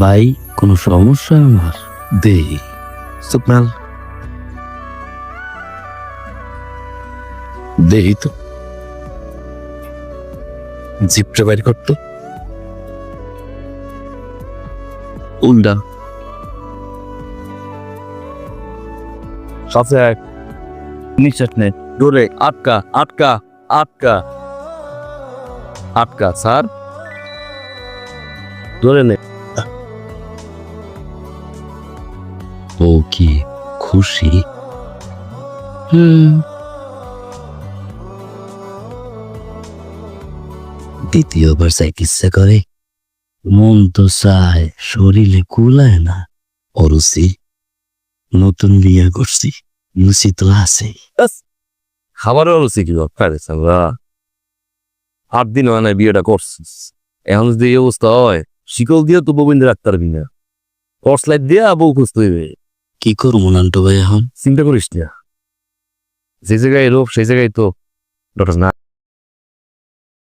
ভাই কোনো সমস্যা আমার? দেই সুকনাল দেই তো। জিপটা বাইর করতো উল্টা সাথে এক নিঃশ্বাস নে। দৌড়ে আটকা আটকা আটকা আটকা স্যার ধরে নে। ও কি খুশি? দ্বিতীয়বার চিকিৎসা করে মন তো চায়, শরীরে কুলায় না। অরুচি নতুন বিয়ে করছি, লুচি তো আছেই। খাবারের হচ্ছে কি দরকার আমরা 8 দিন হয় না বিয়েটা করছিস, এখন যদি এই অবস্থা হয় শিকল দিয়ে তো গোবিন্দ রাখতে পারবি না, টর্চ লাইট দিয়ে বউ খুঁজতে হইবে। কি করবো নান্টু ভাই এখন? চিন্তা করিস না, যে জায়গায় রোগ সেই জায়গায় তো ডক্টর না।